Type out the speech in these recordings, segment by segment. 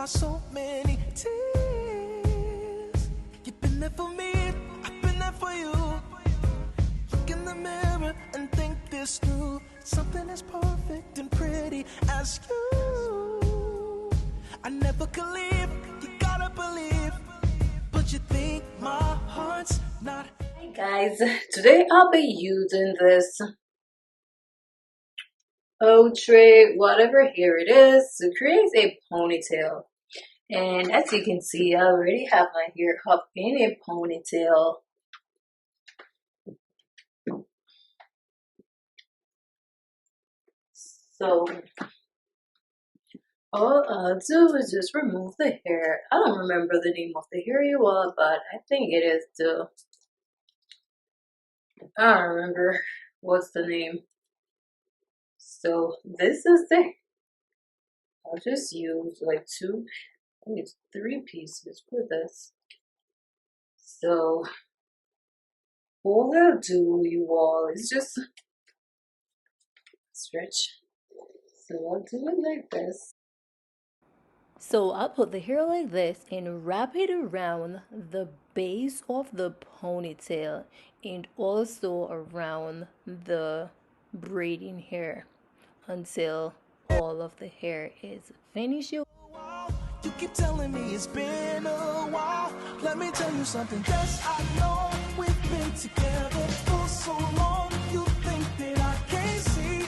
my so many tears. You've been there for me, I've been there for you. Look in the mirror and think this through. Something as perfect and pretty as you. I never could leave, you gotta believe. But you think my heart's not. Hey guys, today I'll be using this tray, whatever hair it is, to create a ponytail. And as you can see, I already have my hair up in a ponytail. So all I'll do is just remove the hair. I don't remember the name of the hair you all, but I think it is I don't remember what's the name. So this is I'll just use like three pieces for this. So all I'll do, you all, is just stretch. So I'll do it like this. So I'll put the hair like this and wrap it around the base of the ponytail and also around the braiding hair until all of the hair is finished. You keep telling me it's been a while. Let me tell you something. Yes, I know we've been together for so long. You think that I can't see.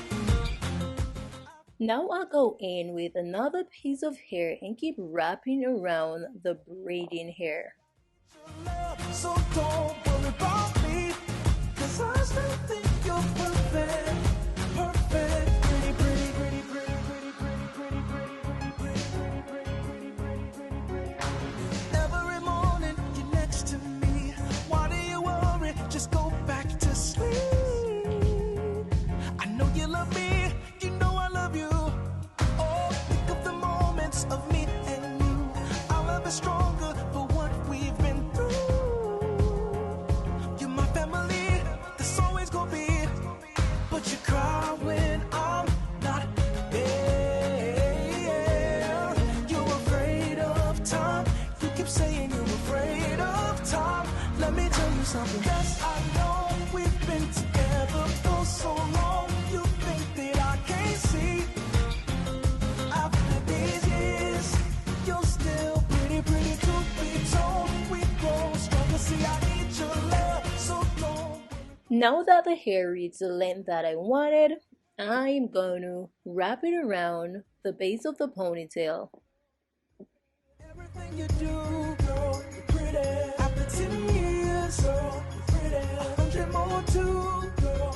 Now I'll go in with another piece of hair and keep wrapping around the braiding hair. So don't worry about me, 'cause I still think you're perfect. Perfect. Pretty, pretty, pretty, pretty, pretty, pretty, pretty, pretty, pretty, pretty, pretty, pretty, pretty, pretty. Every morning you're next to me. Why do you worry? Just go back to sleep. I know you love me, you know I love you. Oh, think of the moments of me and you. Our love is stronger for what we've been through. You're my family, that's always gonna be. But you cry when I'm not there. You're afraid of time. You keep saying you're afraid of time. Let me tell you something. Yes, I know we've been together for so long. You think that I can't see. After these years, you're still pretty, pretty to be told. We grow stronger. See, I need your love, so don't. Now that the hair reaches the length that I wanted, I'm going to wrap it around the base of the ponytail. Everything you do, girl, you're pretty. After 10 years, girl, you're pretty. 100 more too, girl.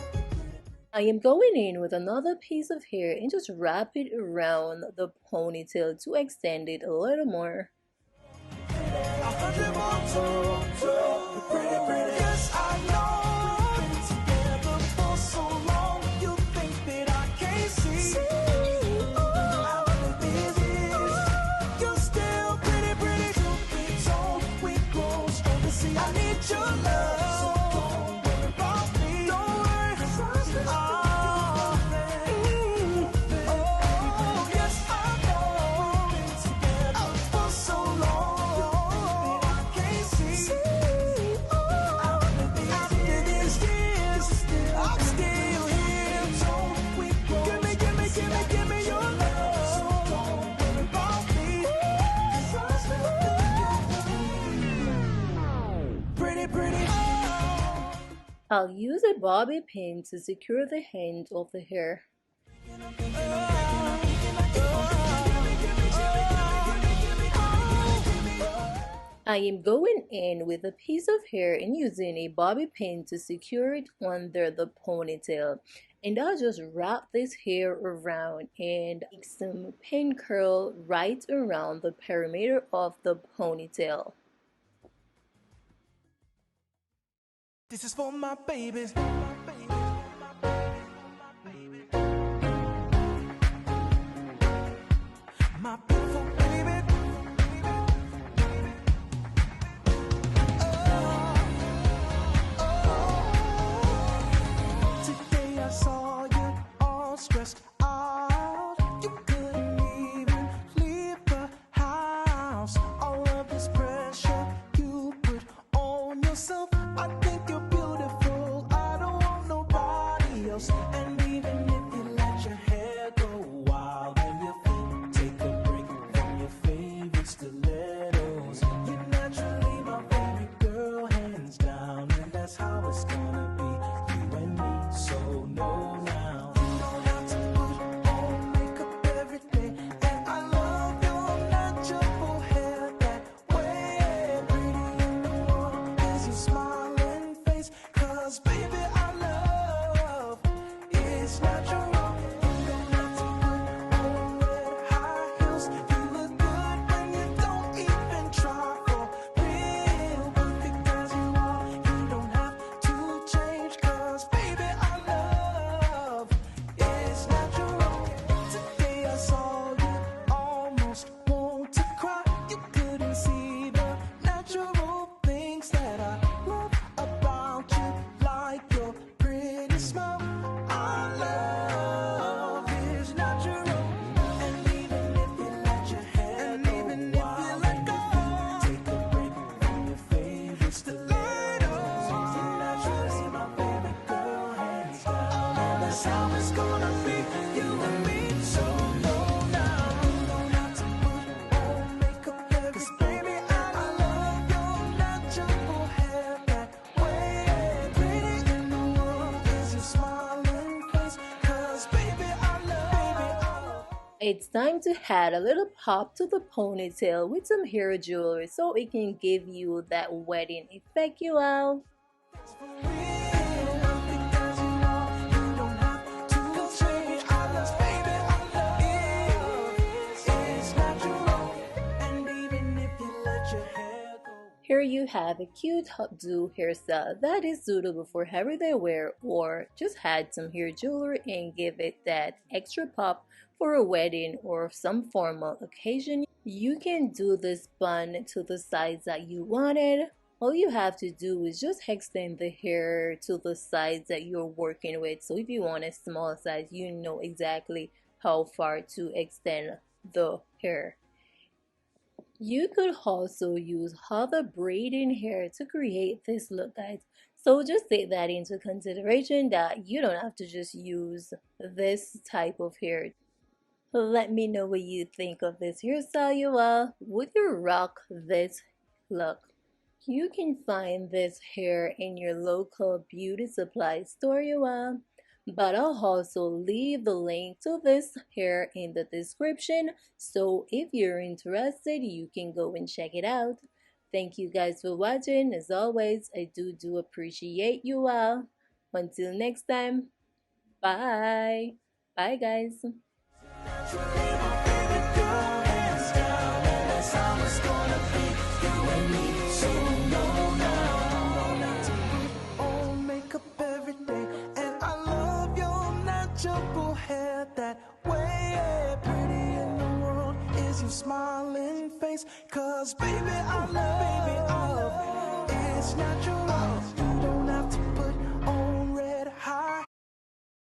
I am going in with another piece of hair and just wrap it around the ponytail to extend it a little more. 100 more too, you're pretty, pretty. Yes, I know. We've been together for so long. You think that I can't see. After these years, you're still pretty, pretty to be told. We grow stronger. See, I need your love. So don't worry about me. Don't worry. 'Cause I still oh, yes, I know. We've been together for so long. You think that I can't see. After these years, I'm still here. Don't we grow? Give me your love. So don't worry about me. 'Cause I still pretty, pretty. I'll use a bobby pin to secure the end of the hair. I am going in with a piece of hair and using a bobby pin to secure it under the ponytail. And I'll just wrap this hair around and make some pin curl right around the perimeter of the ponytail. This is for my babies. My beautiful baby. Today I saw you all stressed out. You couldn't even leave the house. It's time to add a little pop to the ponytail with some hair jewelry so it can give you that wedding effect, you all. For real, because you know you don't have to change colors, baby. I love it. It's natural, and even if you let your hair go. Here you have a cute updo hairstyle that is suitable for everyday wear, or just add some hair jewelry and give it that extra pop for a wedding or some formal occasion. You can do this bun to the size that you wanted. All you have to do is just extend the hair to the size that you're working with. So if you want a small size, you know exactly how far to extend the hair. You could also use other braiding hair to create this look, guys. So just take that into consideration that you don't have to just use this type of hair. Let me know what you think of this hairstyle, you all. Would you rock this look? You can find this hair in your local beauty supply store, you all. But I'll also leave the link to this hair in the description, so if you're interested, you can go and check it out. Thank you guys for watching. As always, I do appreciate you all. Until next time, bye. Bye, guys. Naturally, my favorite girl, hands down, and that's how it's gonna be. You and me, so no, not to put on makeup every day. And I love your natural hair that way. Pretty in the world is your smiling face. 'Cause baby, I love, it's natural.